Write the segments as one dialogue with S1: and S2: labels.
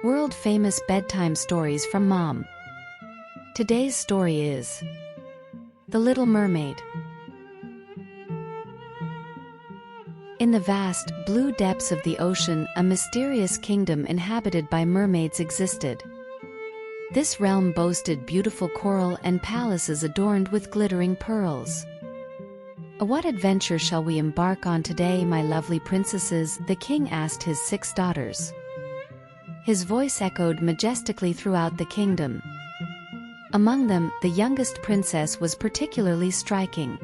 S1: World-famous bedtime stories from Mom. Today's story is The Little Mermaid. In the vast, blue depths of the ocean, a mysterious kingdom inhabited by mermaids existed. This realm boasted beautiful coral and palaces adorned with glittering pearls. What adventure shall we embark on today, my lovely princesses? The king asked his 6 daughters. His voice echoed majestically throughout the kingdom. Among them, the youngest princess was particularly striking.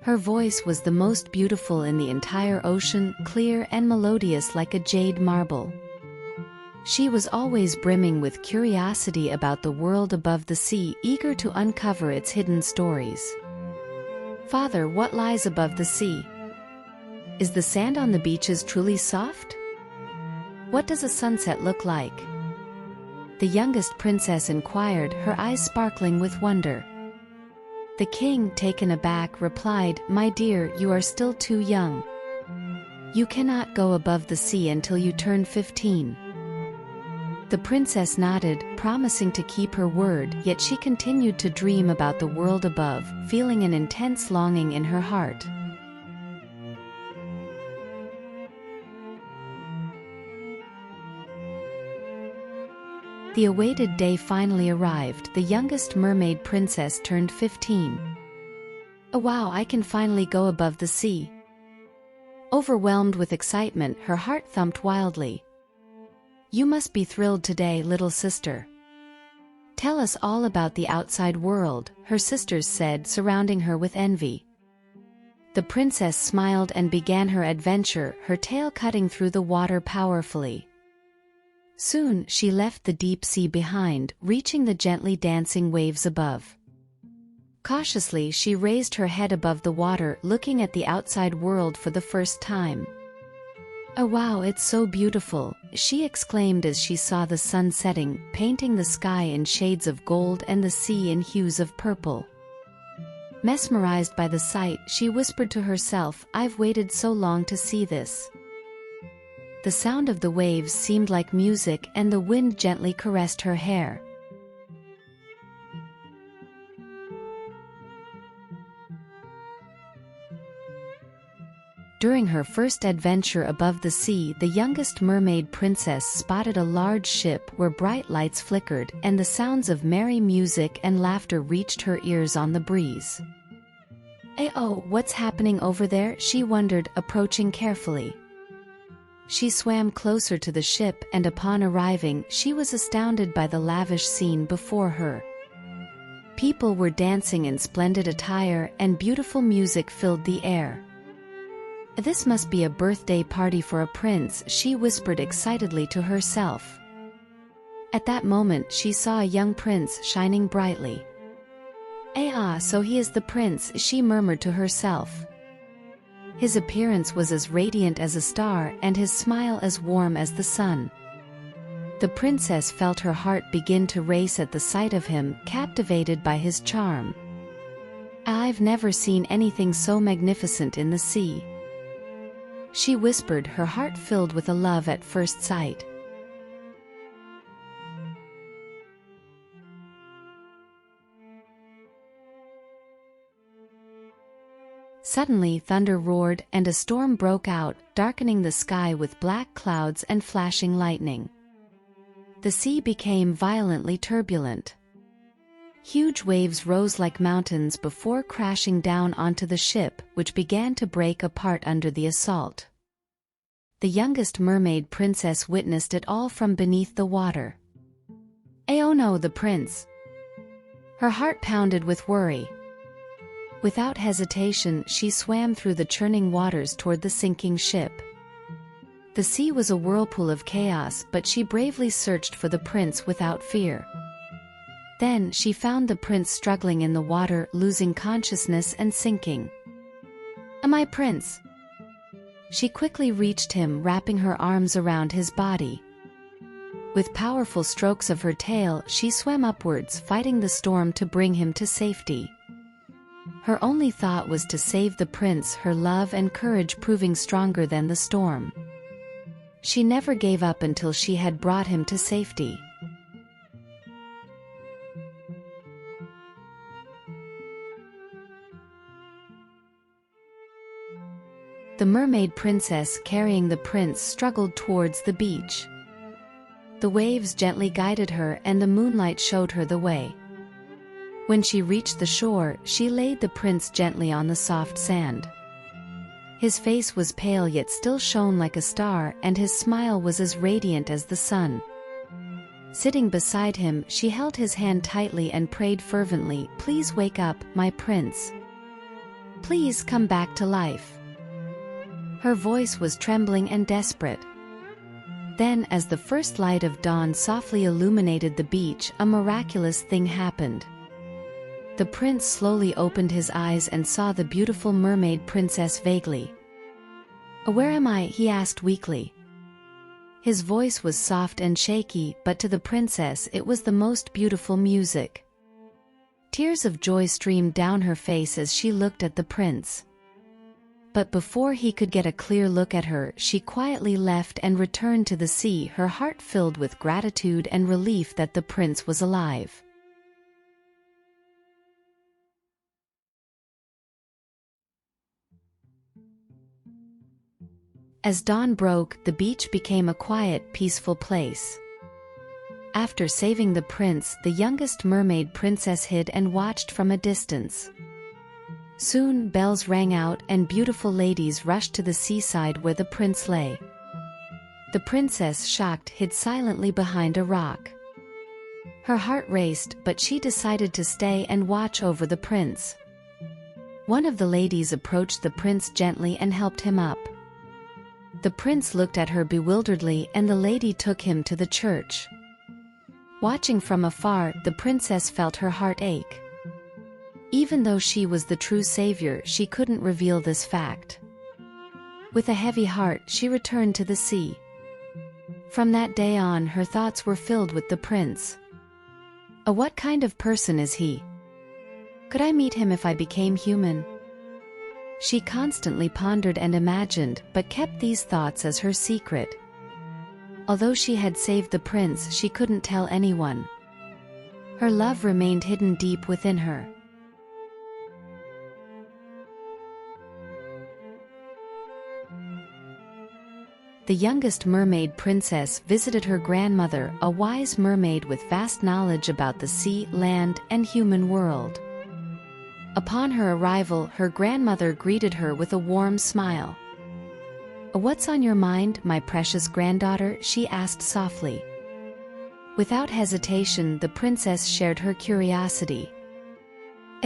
S1: Her voice was the most beautiful in the entire ocean, clear and melodious like a jade marble. She was always brimming with curiosity about the world above the sea, eager to uncover its hidden stories. Father, what lies above the sea? Is the sand on the beaches truly soft? What does a sunset look like? The youngest princess inquired, her eyes sparkling with wonder. The king, taken aback, replied, "My dear, you are still too young. You cannot go above the sea until you turn 15. The princess nodded, promising to keep her word, yet she continued to dream about the world above, feeling an intense longing in her heart. The awaited day finally arrived. The youngest mermaid princess turned 15. Oh wow, I can finally go above the sea. Overwhelmed with excitement, her heart thumped wildly. You must be thrilled today, little sister. Tell us all about the outside world, her sisters said, surrounding her with envy. The princess smiled and began her adventure, her tail cutting through the water powerfully. Soon, she left the deep sea behind, reaching the gently dancing waves above. Cautiously, she raised her head above the water, looking at the outside world for the first time. Oh wow, it's so beautiful, she exclaimed as she saw the sun setting, painting the sky in shades of gold and the sea in hues of purple. Mesmerized by the sight, she whispered to herself, I've waited so long to see this. The sound of the waves seemed like music, and the wind gently caressed her hair. During her first adventure above the sea, the youngest mermaid princess spotted a large ship where bright lights flickered, and the sounds of merry music and laughter reached her ears on the breeze. Oh, what's happening over there? She wondered, approaching carefully. She swam closer to the ship, and upon arriving, she was astounded by the lavish scene before her. People were dancing in splendid attire, and beautiful music filled the air. This must be a birthday party for a prince, she whispered excitedly to herself. At that moment, she saw a young prince shining brightly. So he is the prince, she murmured to herself. His appearance was as radiant as a star, and his smile as warm as the sun. The princess felt her heart begin to race at the sight of him, captivated by his charm. I've never seen anything so magnificent in the sea, she whispered, her heart filled with a love at first sight. Suddenly thunder roared, and a storm broke out, darkening the sky with black clouds and flashing lightning. The sea became violently turbulent. Huge waves rose like mountains before crashing down onto the ship, which began to break apart under the assault. The youngest mermaid princess witnessed it all from beneath the water. Oh no, the prince! Her heart pounded with worry. Without hesitation, she swam through the churning waters toward the sinking ship. The sea was a whirlpool of chaos, but she bravely searched for the prince without fear. Then, she found the prince struggling in the water, losing consciousness and sinking. My prince! She quickly reached him, wrapping her arms around his body. With powerful strokes of her tail, she swam upwards, fighting the storm to bring him to safety. Her only thought was to save the prince, her love and courage proving stronger than the storm. She never gave up until she had brought him to safety. The mermaid princess carrying the prince struggled towards the beach. The waves gently guided her and the moonlight showed her the way. When she reached the shore, she laid the prince gently on the soft sand. His face was pale yet still shone like a star, and his smile was as radiant as the sun. Sitting beside him, she held his hand tightly and prayed fervently, "Please wake up, my prince. Please come back to life." Her voice was trembling and desperate. Then, as the first light of dawn softly illuminated the beach, a miraculous thing happened. The prince slowly opened his eyes and saw the beautiful mermaid princess vaguely. "Where am I?" he asked weakly. His voice was soft and shaky, but to the princess it was the most beautiful music. Tears of joy streamed down her face as she looked at the prince. But before he could get a clear look at her, she quietly left and returned to the sea, her heart filled with gratitude and relief that the prince was alive. As dawn broke, the beach became a quiet, peaceful place. After saving the prince, the youngest mermaid princess hid and watched from a distance. Soon bells rang out and beautiful ladies rushed to the seaside where the prince lay. The princess, shocked, hid silently behind a rock. Her heart raced, but she decided to stay and watch over the prince. One of the ladies approached the prince gently and helped him up. The prince looked at her bewilderedly, and the lady took him to the church. Watching from afar, the princess felt her heart ache. Even though she was the true savior, she couldn't reveal this fact. With a heavy heart, she returned to the sea. From that day on, her thoughts were filled with the prince. What kind of person is he? Could I meet him if I became human? She constantly pondered and imagined, but kept these thoughts as her secret. Although she had saved the prince, she couldn't tell anyone. Her love remained hidden deep within her. The youngest mermaid princess visited her grandmother, a wise mermaid with vast knowledge about the sea, land, and human world. Upon her arrival, her grandmother greeted her with a warm smile. "What's on your mind, my precious granddaughter?" she asked softly. Without hesitation, the princess shared her curiosity.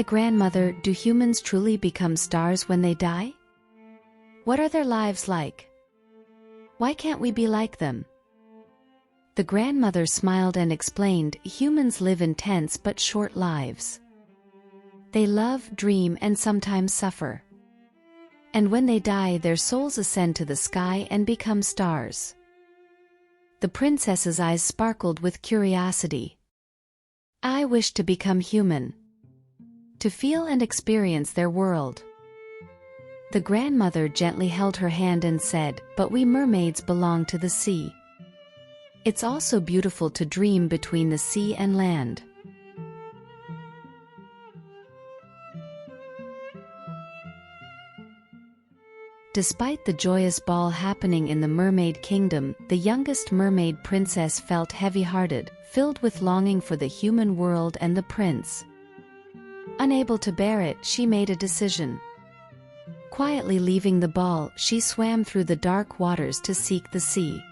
S1: "Grandmother, do humans truly become stars when they die? What are their lives like? Why can't we be like them?" The grandmother smiled and explained, "Humans live intense but short lives. They love, dream, and sometimes suffer. And when they die, their souls ascend to the sky and become stars." The princess's eyes sparkled with curiosity. "I wish to become human, to feel and experience their world." The grandmother gently held her hand and said, "But we mermaids belong to the sea. It's also beautiful to dream between the sea and land." Despite the joyous ball happening in the mermaid kingdom, the youngest mermaid princess felt heavy-hearted, filled with longing for the human world and the prince. Unable to bear it, she made a decision. Quietly leaving the ball, she swam through the dark waters to seek the sea.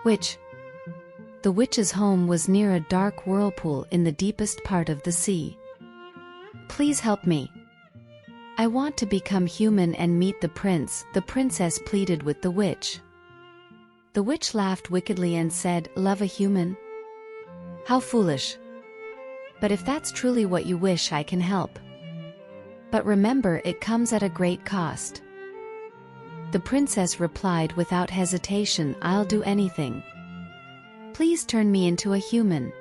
S1: The witch's home was near a dark whirlpool in the deepest part of the sea. "Please help me. I want to become human and meet the prince," the princess pleaded with the witch. The witch laughed wickedly and said, "Love a human? How foolish. But if that's truly what you wish, I can help. But remember, it comes at a great cost." The princess replied without hesitation, "I'll do anything. Please turn me into a human."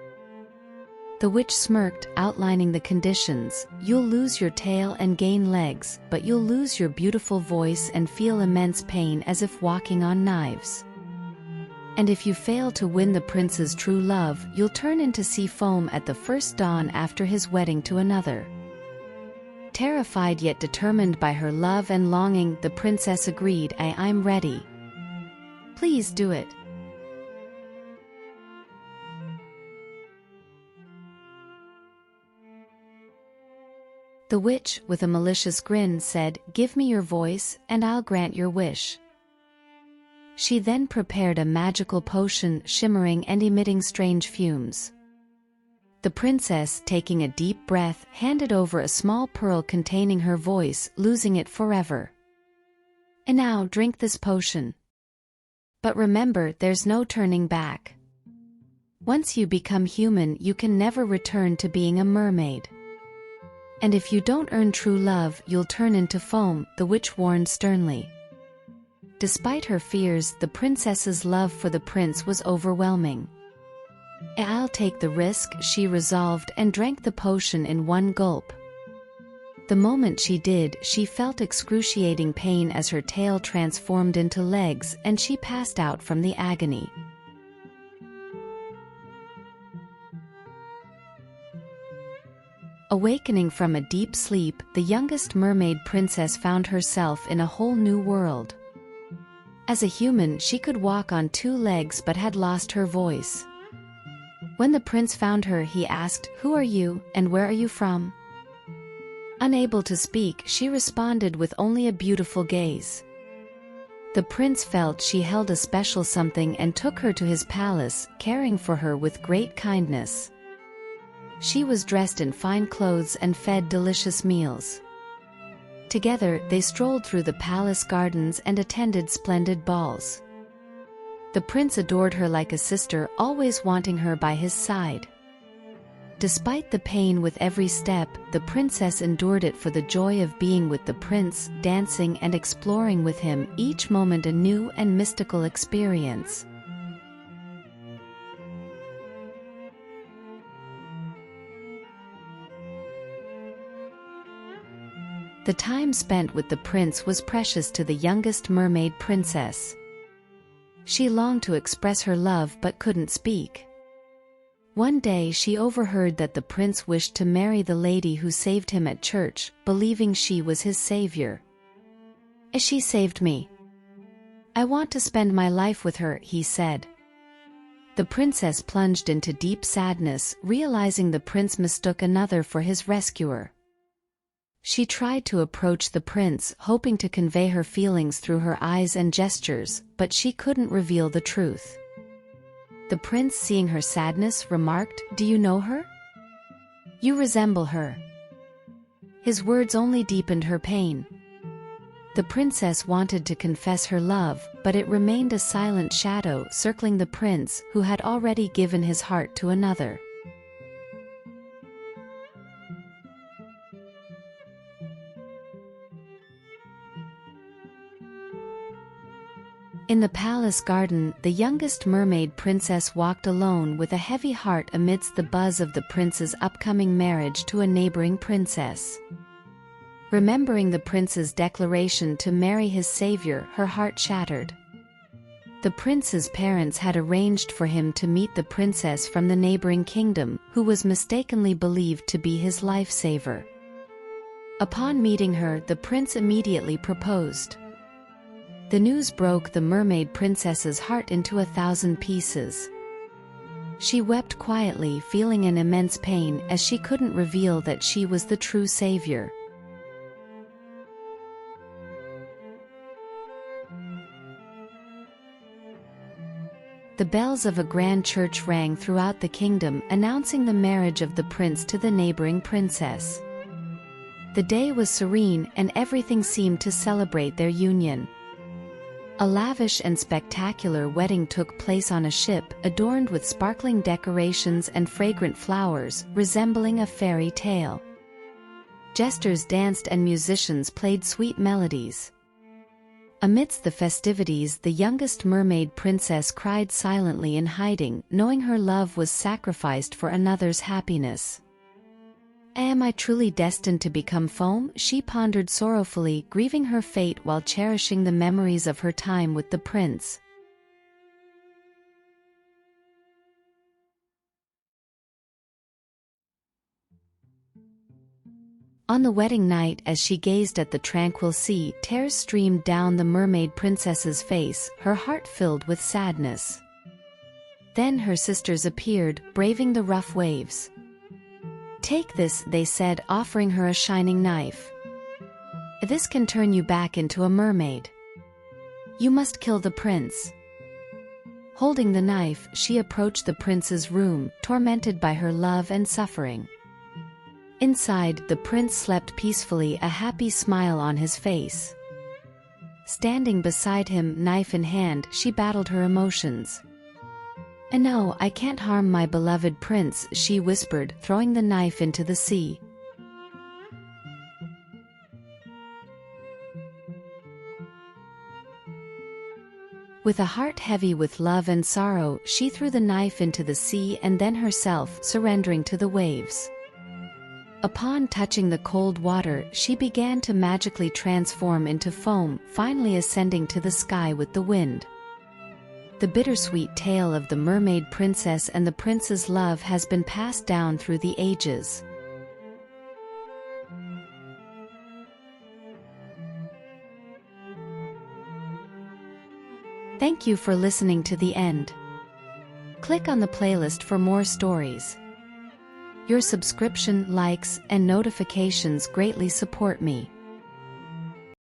S1: The witch smirked, outlining the conditions. "You'll lose your tail and gain legs, but you'll lose your beautiful voice and feel immense pain as if walking on knives. And if you fail to win the prince's true love, you'll turn into sea foam at the first dawn after his wedding to another. Terrified yet determined by her love and longing, the princess agreed. I'm ready. Please do it. The witch, with a malicious grin, said, "Give me your voice, and I'll grant your wish." She then prepared a magical potion, shimmering and emitting strange fumes. The princess, taking a deep breath, handed over a small pearl containing her voice, losing it forever. "And now drink this potion. But remember, there's no turning back. Once you become human, you can never return to being a mermaid. And if you don't earn true love, you'll turn into foam," the witch warned sternly. Despite her fears, the princess's love for the prince was overwhelming. "I'll take the risk," she resolved, and drank the potion in one gulp. The moment she did, she felt excruciating pain as her tail transformed into legs, and she passed out from the agony. Awakening from a deep sleep, the youngest mermaid princess found herself in a whole new world. As a human, she could walk on two legs but had lost her voice. When the prince found her, he asked, "Who are you, and where are you from?" Unable to speak, she responded with only a beautiful gaze. The prince felt she held a special something and took her to his palace, caring for her with great kindness. She was dressed in fine clothes and fed delicious meals. Together, they strolled through the palace gardens and attended splendid balls. The prince adored her like a sister, always wanting her by his side. Despite the pain with every step, the princess endured it for the joy of being with the prince, dancing and exploring with him, each moment a new and mystical experience. The time spent with the prince was precious to the youngest mermaid princess. She longed to express her love but couldn't speak. One day she overheard that the prince wished to marry the lady who saved him at church, believing she was his savior. "She saved me. I want to spend my life with her," he said. The princess plunged into deep sadness, realizing the prince mistook another for his rescuer. She tried to approach the prince, hoping to convey her feelings through her eyes and gestures, but she couldn't reveal the truth. The prince, seeing her sadness, remarked, "Do you know her? You resemble her." His words only deepened her pain. The princess wanted to confess her love, but it remained a silent shadow circling the prince, who had already given his heart to another. In the palace garden, the youngest mermaid princess walked alone with a heavy heart amidst the buzz of the prince's upcoming marriage to a neighboring princess. Remembering the prince's declaration to marry his savior, her heart shattered. The prince's parents had arranged for him to meet the princess from the neighboring kingdom, who was mistakenly believed to be his lifesaver. Upon meeting her, the prince immediately proposed. The news broke the mermaid princess's heart into 1,000 pieces. She wept quietly, feeling an immense pain, as she couldn't reveal that she was the true savior. The bells of a grand church rang throughout the kingdom, announcing the marriage of the prince to the neighboring princess. The day was serene, and everything seemed to celebrate their union. A lavish and spectacular wedding took place on a ship, adorned with sparkling decorations and fragrant flowers, resembling a fairy tale. Jesters danced and musicians played sweet melodies. Amidst the festivities, the youngest mermaid princess cried silently in hiding, knowing her love was sacrificed for another's happiness. "Am I truly destined to become foam?" she pondered sorrowfully, grieving her fate while cherishing the memories of her time with the prince. On the wedding night, as she gazed at the tranquil sea, tears streamed down the mermaid princess's face, her heart filled with sadness. Then her sisters appeared, braving the rough waves. "Take this," they said, offering her a shining knife. "This can turn you back into a mermaid. You must kill the prince." Holding the knife, she approached the prince's room, tormented by her love and suffering. Inside, the prince slept peacefully, a happy smile on his face. Standing beside him, knife in hand, she battled her emotions. "No, I can't harm my beloved prince," she whispered, throwing the knife into the sea. With a heart heavy with love and sorrow, she threw the knife into the sea and then herself, surrendering to the waves. Upon touching the cold water, she began to magically transform into foam, finally ascending to the sky with the wind. The bittersweet tale of the mermaid princess and the prince's love has been passed down through the ages. Thank you for listening to the end. Click on the playlist for more stories. Your subscription, likes, and notifications greatly support me.